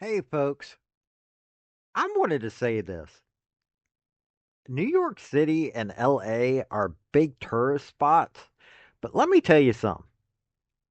Hey, folks, I wanted to say this. New York City and LA are big tourist spots, but let me tell you something.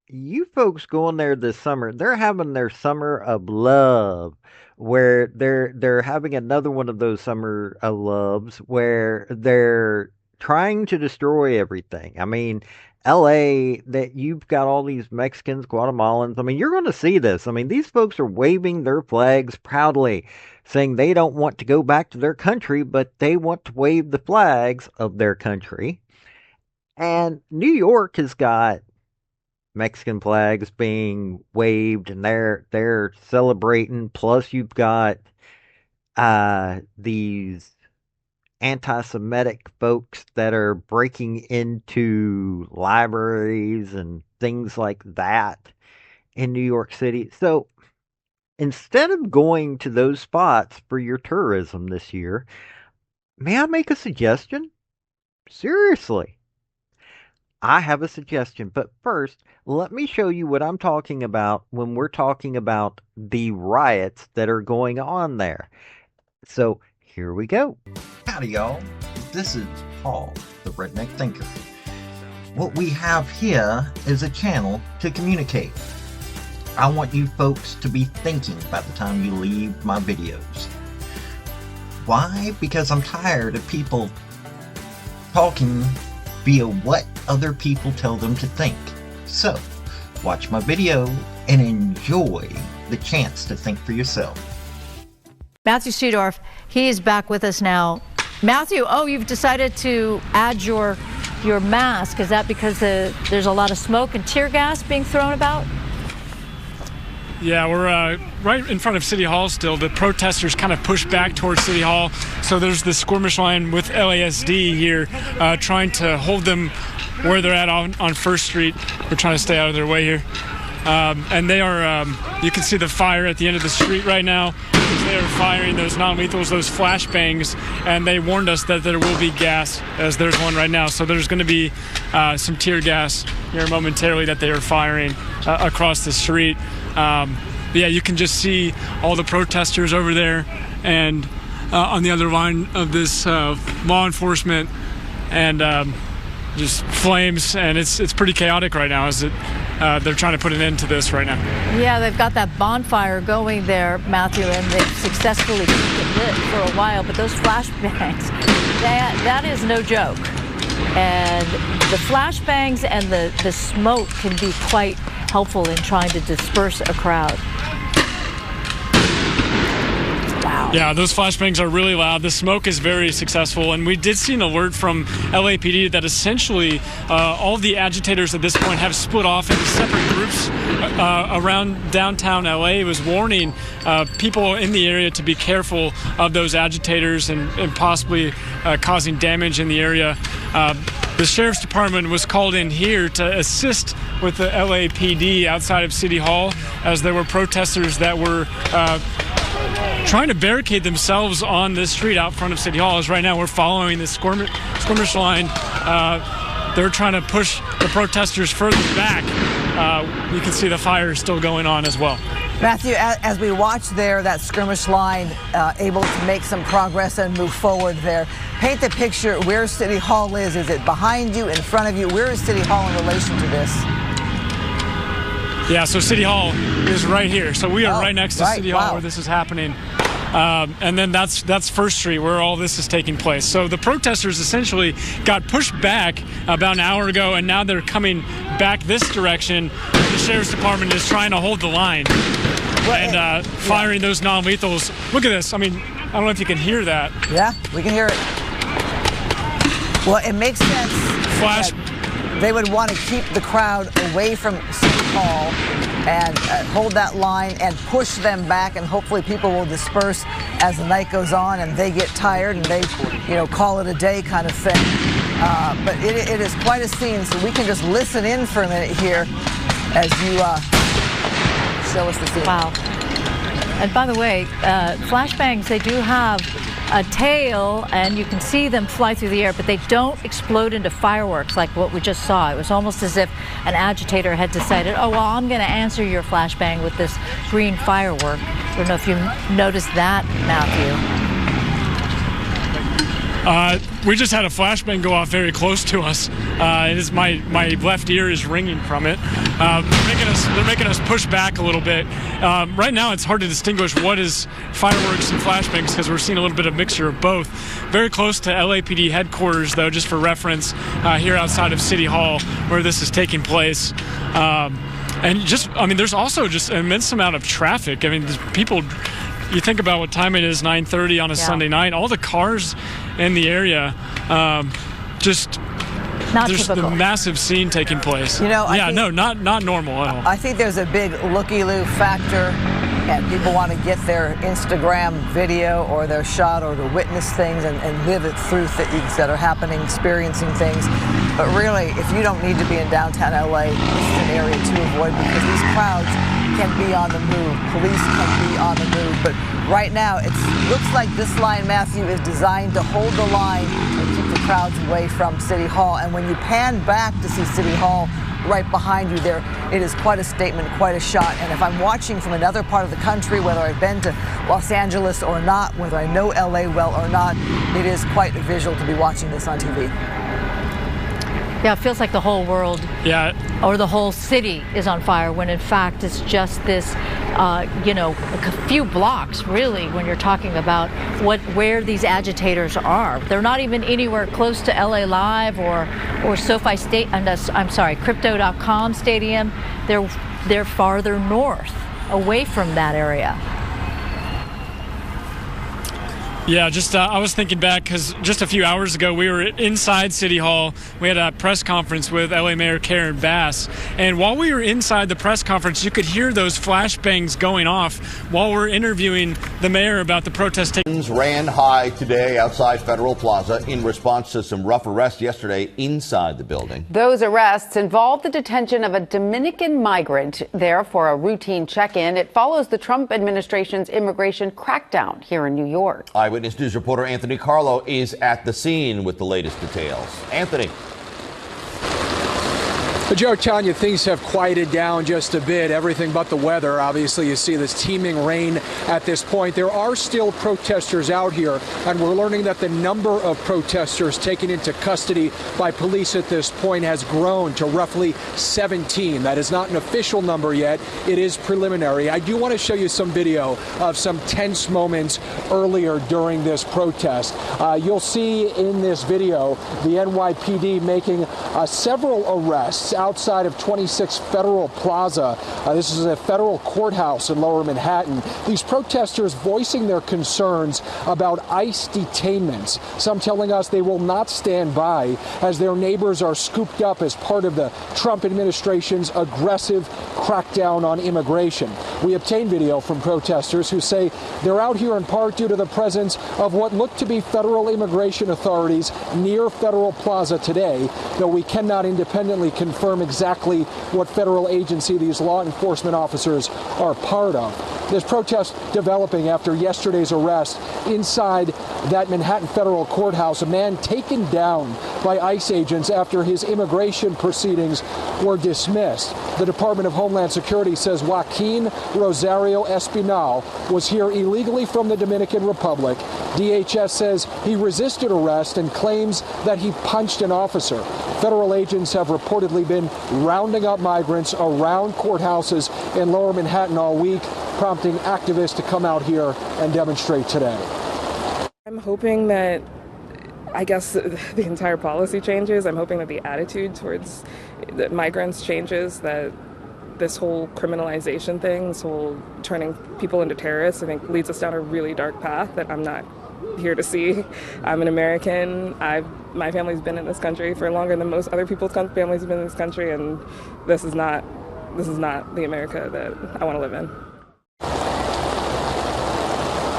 You folks going there this summer, they're having their summer of love where they're having another one of those summer of loves where they're trying to destroy everything. I mean, LA, that you've got all these Mexicans, Guatemalans. I mean, you're going to see this. I mean, these folks are waving their flags proudly, saying they don't want to go back to their country, but they want to wave the flags of their country. And New York has got Mexican flags being waved and they're celebrating. Plus, you've got these anti-Semitic folks that are breaking into libraries and things like that in New York City. So instead of going to those spots for your tourism this year, may I make a suggestion? Seriously. I have a suggestion, but first, let me show you what I'm talking about when we're talking about the riots that are going on there. So, here we go. Howdy, y'all. This is Paul, the Redneck Thinker. What we have here is a channel to communicate. I want you folks to be thinking by the time you leave my videos. Why? Because I'm tired of people talking via what other people tell them to think. So, watch my video and enjoy the chance to think for yourself. Matthew Seedorf, he is back with us now. Matthew, you've decided to add your mask. Is that because there's a lot of smoke and tear gas being thrown about? Yeah, we're right in front of City Hall still. The protesters kind of push back towards City Hall. So there's this skirmish line with LASD here trying to hold them where they're at on 1st Street. We're trying to stay out of their way here. And they are, you can see the fire at the end of the street right now. They are firing those non-lethals, those flashbangs, and they warned us that there will be gas, as there's one right now. So there's going to be some tear gas here momentarily that they are firing across the street. Yeah, you can just see all the protesters over there, and on the other line of this law enforcement, and just flames, and it's pretty chaotic right now as they're trying to put an end to this right now. Yeah, they've got that bonfire going there, Matthew, and they've successfully kept it lit for a while, but those flashbangs, that is no joke. And the flashbangs and the smoke can be quite helpful in trying to disperse a crowd. Wow. Yeah, those flashbangs are really loud. The smoke is very successful, and we did see an alert from LAPD that essentially all the agitators at this point have split off into separate groups around downtown LA. It was warning people in the area to be careful of those agitators and possibly causing damage in the area. The Sheriff's Department was called in here to assist with the LAPD outside of City Hall, as there were protesters that were trying to barricade themselves on this street out front of City Hall. As right now we're following this skirmish line. They're trying to push the protesters further back. You can see the fire is still going on as well. Matthew, as we watch there, that skirmish line able to make some progress and move forward there, paint the picture where City Hall is. Is it behind you, in front of you? Where is City Hall in relation to this? Yeah, so City Hall is right here. So we are right next to City Hall where this is happening. And then that's 1st Street where all this is taking place. So the protesters essentially got pushed back about an hour ago, and now they're coming back this direction. The Sheriff's Department is trying to hold the line and firing those non-lethals. Look at this. I mean, I don't know if you can hear that. Yeah, we can hear it. Well, it makes sense. Flash. They would want to keep the crowd away from City Hall and hold that line and push them back, and hopefully people will disperse as the night goes on and they get tired and they, call it a day kind of thing. But it is quite a scene, so we can just listen in for a minute here as you show us the scene. Wow. And by the way, flashbangs, they do have a tail, and you can see them fly through the air, but they don't explode into fireworks like what we just saw. It was almost as if an agitator had decided, oh, well, I'm going to answer your flashbang with this green firework. I don't know if you noticed that, Matthew. We just had a flashbang go off very close to us. My left ear is ringing from it. They're making us push back a little bit. Right now, it's hard to distinguish what is fireworks and flashbangs because we're seeing a little bit of mixture of both. Very close to LAPD headquarters, though, just for reference, here outside of City Hall, where this is taking place. And there's also just an immense amount of traffic. I mean, people. You think about what time it is, 9:30 on a Sunday night. All the cars in the area, there's the massive scene taking place. Not normal at all. I think there's a big looky-loo factor, and people want to get their Instagram video or their shot or to witness things and live it through things that are happening, experiencing things. But really, if you don't need to be in downtown LA, this is an area to avoid because these crowds can be on the move. Police can be on the move. But right now, it looks like this line, Matthew, is designed to hold the line and keep the crowds away from City Hall. And when you pan back to see City Hall right behind you there, it is quite a statement, quite a shot. And if I'm watching from another part of the country, whether I've been to Los Angeles or not, whether I know LA well or not, it is quite a visual to be watching this on TV. Yeah, it feels like the whole world or the whole city is on fire when in fact it's just this, a few blocks really when you're talking about where these agitators are. They're not even anywhere close to LA Live or SoFi State, Crypto.com Stadium. They're farther north, away from that area. Yeah, I was thinking back because just a few hours ago we were inside City Hall. We had a press conference with LA Mayor Karen Bass. And while we were inside the press conference, you could hear those flashbangs going off while we're interviewing the mayor about the protest. Ran high today outside Federal Plaza in response to some rough arrests yesterday inside the building. Those arrests involve the detention of a Dominican migrant there for a routine check-in. It follows the Trump administration's immigration crackdown here in New York. Eyewitness News reporter Anthony Carlo is at the scene with the latest details. Anthony. But Joe, Tanya, things have quieted down just a bit, everything but the weather. Obviously, you see this teeming rain at this point. There are still protesters out here, and we're learning that the number of protesters taken into custody by police at this point has grown to roughly 17. That is not an official number yet. It is preliminary. I do want to show you some video of some tense moments earlier during this protest. You'll see in this video the NYPD making several arrests outside of 26 Federal Plaza. This is a federal courthouse in Lower Manhattan. These protesters voicing their concerns about ICE detainments. Some telling us they will not stand by as their neighbors are scooped up as part of the Trump administration's aggressive crackdown on immigration. We obtained video from protesters who say they're out here in part due to the presence of what look to be federal immigration authorities near Federal Plaza today, though we cannot independently confirm exactly what federal agency these law enforcement officers are part of. This protest developing after yesterday's arrest inside that Manhattan federal courthouse, a man taken down by ICE agents after his immigration proceedings were dismissed. The Department of Homeland Security says Joaquin Rosario Espinal was here illegally from the Dominican Republic. DHS says he resisted arrest and claims that he punched an officer. Federal agents have reportedly been rounding up migrants around courthouses in Lower Manhattan all week, prompting activists to come out here and demonstrate today. I'm hoping that, I guess, the entire policy changes. I'm hoping that the attitude towards the migrants changes, that this whole criminalization thing, this whole turning people into terrorists, I think leads us down a really dark path that I'm not here to see. I'm an American. My family's been in this country for longer than most other people's families have been in this country, and this is not the America that I want to live in.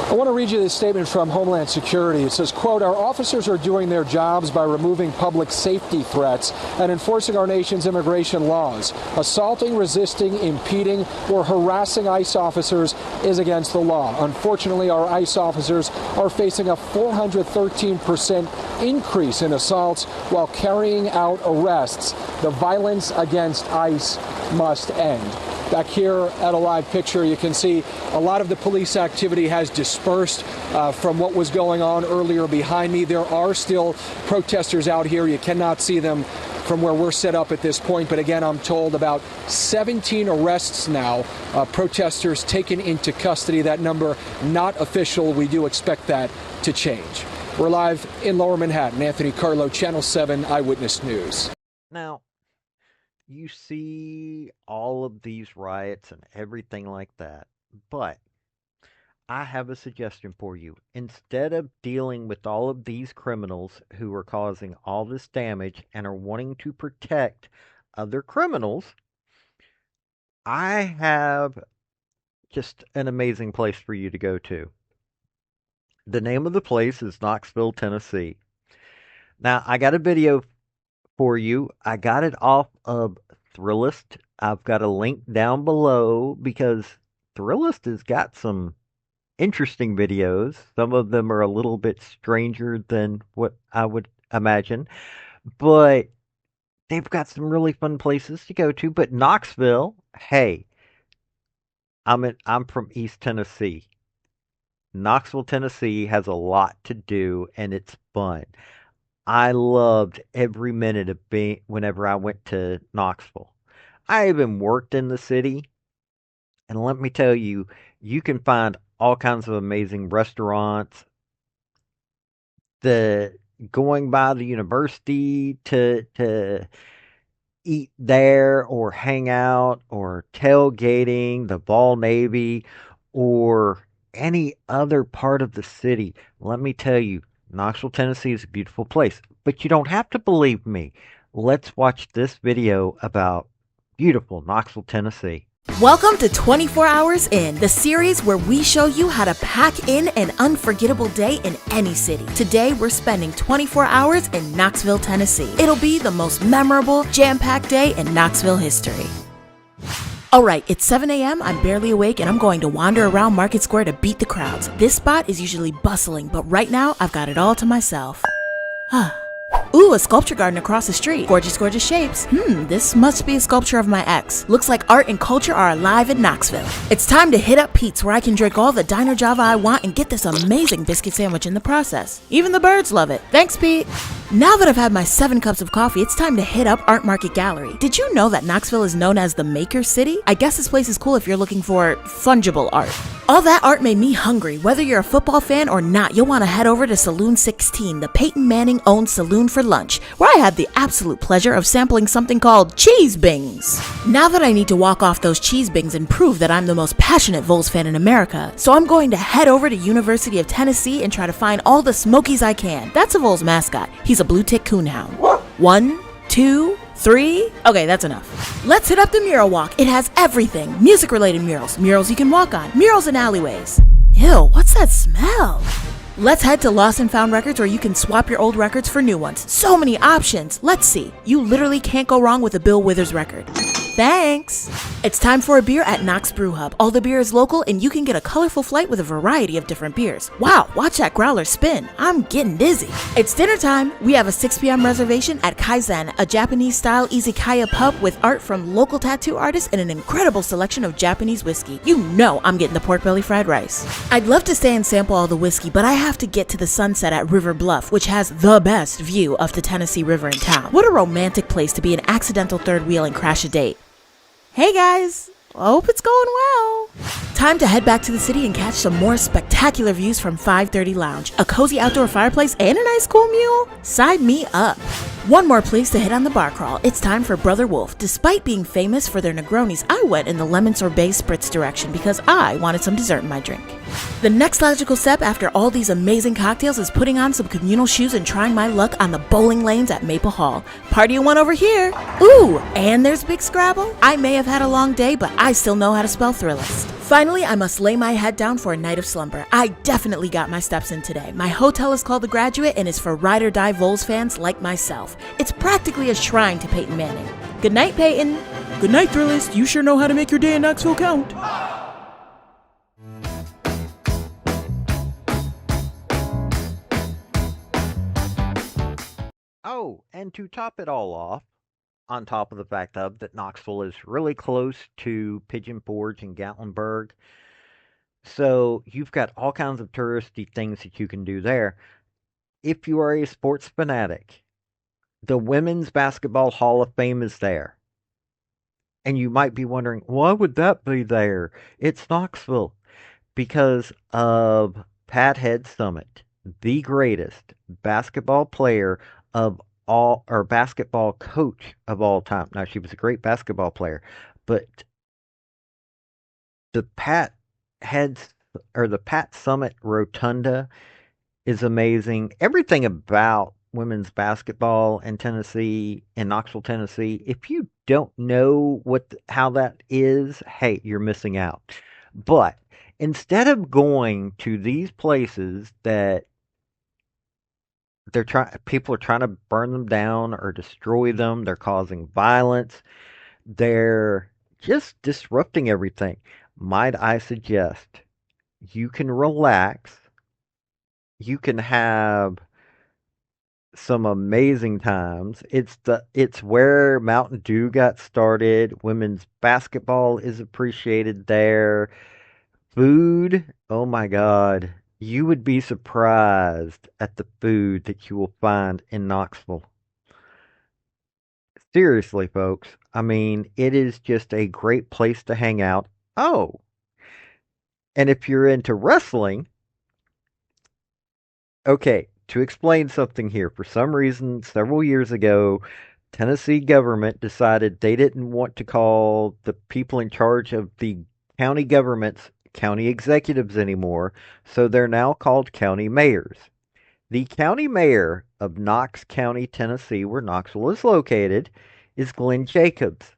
I want to read you this statement from Homeland Security. It says, quote, "Our officers are doing their jobs by removing public safety threats and enforcing our nation's immigration laws. Assaulting, resisting, impeding, or harassing ICE officers is against the law. Unfortunately, our ICE officers are facing a 413% increase in assaults while carrying out arrests. The violence against ICE must end." Back here at a live picture, you can see a lot of the police activity has dispersed from what was going on earlier behind me. There are still protesters out here. You cannot see them from where we're set up at this point. But again, I'm told about 17 arrests now, protesters taken into custody. That number not official. We do expect that to change. We're live in Lower Manhattan. Anthony Carlo, Channel 7 Eyewitness News. Now, you see all of these riots and everything like that, but I have a suggestion for you. Instead of dealing with all of these criminals who are causing all this damage and are wanting to protect other criminals, I have just an amazing place for you to go to. The name of the place is Knoxville, Tennessee. Now, I got a video for you. I got it off of Thrillist. I've got a link down below because Thrillist has got some interesting videos. Some of them are a little bit stranger than what I would imagine, but they've got some really fun places to go to. But Knoxville, hey, I'm from East Tennessee. Knoxville, Tennessee has a lot to do and it's fun. I loved every minute of being whenever I went to Knoxville. I even worked in the city, and let me tell you, you can find all kinds of amazing restaurants. The going by the university to eat there or hang out or tailgating, the Ball Navy, or any other part of the city. Let me tell you, Knoxville, Tennessee is a beautiful place, but you don't have to believe me. Let's watch this video about beautiful Knoxville, Tennessee. Welcome to 24 Hours In, the series where we show you how to pack in an unforgettable day in any city. Today, we're spending 24 hours in Knoxville, Tennessee. It'll be the most memorable, jam-packed day in Knoxville history. Alright, it's 7 a.m., I'm barely awake, and I'm going to wander around Market Square to beat the crowds. This spot is usually bustling, but right now, I've got it all to myself. Ooh, a sculpture garden across the street. Gorgeous, gorgeous shapes. This must be a sculpture of my ex. Looks like art and culture are alive in Knoxville. It's time to hit up Pete's where I can drink all the Diner Java I want and get this amazing biscuit sandwich in the process. Even the birds love it. Thanks, Pete. Now that I've had my 7 cups of coffee, it's time to hit up Art Market Gallery. Did you know that Knoxville is known as the Maker City? I guess this place is cool if you're looking for fungible art. All that art made me hungry. Whether you're a football fan or not, you'll want to head over to Saloon 16, the Peyton Manning-owned saloon for lunch, where I had the absolute pleasure of sampling something called cheese bings. Now that I need to walk off those cheese bings and prove that I'm the most passionate Vols fan in America, so I'm going to head over to University of Tennessee and try to find all the Smokies I can. That's a Vols mascot. He's a blue tick coonhound. 1, 2, 3. Okay, that's enough. Let's hit up the mural walk. It has everything. Music-related murals, murals you can walk on, murals in alleyways. Ew, what's that smell? Let's head to Lost and Found Records where you can swap your old records for new ones. So many options. Let's see. You literally can't go wrong with a Bill Withers record. Thanks. It's time for a beer at Knox Brew Hub. All the beer is local and you can get a colorful flight with a variety of different beers. Wow, watch that growler spin. I'm getting dizzy. It's dinner time. We have a 6 p.m. reservation at Kaizen, a Japanese-style izakaya pub with art from local tattoo artists and an incredible selection of Japanese whiskey. You know I'm getting the pork belly fried rice. I'd love to stay and sample all the whiskey, but I have to get to the Sunset at River Bluff, which has the best view of the Tennessee River in town. What a romantic place to be an accidental third wheel and crash a date. Hey guys, hope it's going well. Time to head back to the city and catch some more spectacular views from 530 Lounge. A cozy outdoor fireplace and a nice cool mule? Sign me up. One more place to hit on the bar crawl. It's time for Brother Wolf. Despite being famous for their Negronis, I went in the lemon sorbet spritz direction because I wanted some dessert in my drink. The next logical step after all these amazing cocktails is putting on some communal shoes and trying my luck on the bowling lanes at Maple Hall. Party of one over here. Ooh, and there's Big Scrabble. I may have had a long day, but I still know how to spell Thrillist. Finally, I must lay my head down for a night of slumber. I definitely got my steps in today. My hotel is called The Graduate and is for ride or die Vols fans like myself. It's practically a shrine to Peyton Manning. Good night, Peyton. Good night, Thrillist. You sure know how to make your day in Knoxville count. Oh, and to top it all off, on top of the fact that Knoxville is really close to Pigeon Forge and Gatlinburg. So you've got all kinds of touristy things that you can do there. If you are a sports fanatic, the Women's Basketball Hall of Fame is there. And you might be wondering, why would that be there? It's Knoxville. Because of Pat Head Summit, the greatest basketball player of all, or basketball coach of all time. Now, she was a great basketball player, but the Pat Heads or the Pat Summit Rotunda is amazing. Everything about women's basketball in Tennessee, in Knoxville, Tennessee. If you don't know how that is, hey, you're missing out. But instead of going to these places that people are trying to burn them down or destroy them, they're causing violence, they're just disrupting everything. Might I suggest you can relax, you can have some amazing times. It's where Mountain Dew got started. Women's basketball is appreciated there. Food, oh my God. You would be surprised at the food that you will find in Knoxville. Seriously, folks. I mean, it is just a great place to hang out. Oh, and if you're into wrestling, okay, to explain something here, for some reason, several years ago, Tennessee government decided they didn't want to call the people in charge of the county governments county executives anymore, so they're now called county mayors. The county mayor of Knox County, Tennessee, where Knoxville is located, is Glenn Jacobs.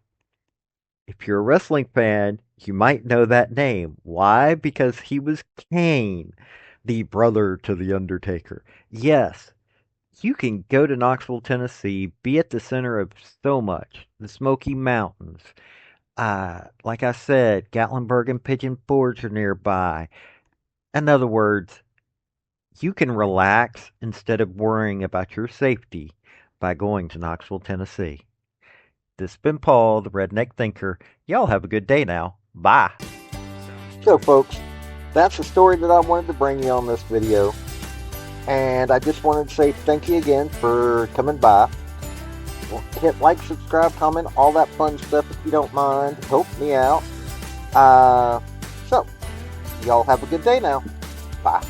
If you're a wrestling fan, you might know that name. Why? Because he was Kane, the brother to The Undertaker. Yes, you can go to Knoxville, Tennessee, be at the center of so much. The Smoky Mountains. Like I said, Gatlinburg and Pigeon Forge are nearby. In other words, you can relax instead of worrying about your safety by going to Knoxville, Tennessee. This has been Paul, the Redneck Thinker. Y'all have a good day now. Bye. So, folks, that's the story that I wanted to bring you on this video. And I just wanted to say thank you again for coming by. Hit like, subscribe, comment, all that fun stuff if you don't mind. Help me out. So, y'all have a good day now. Bye.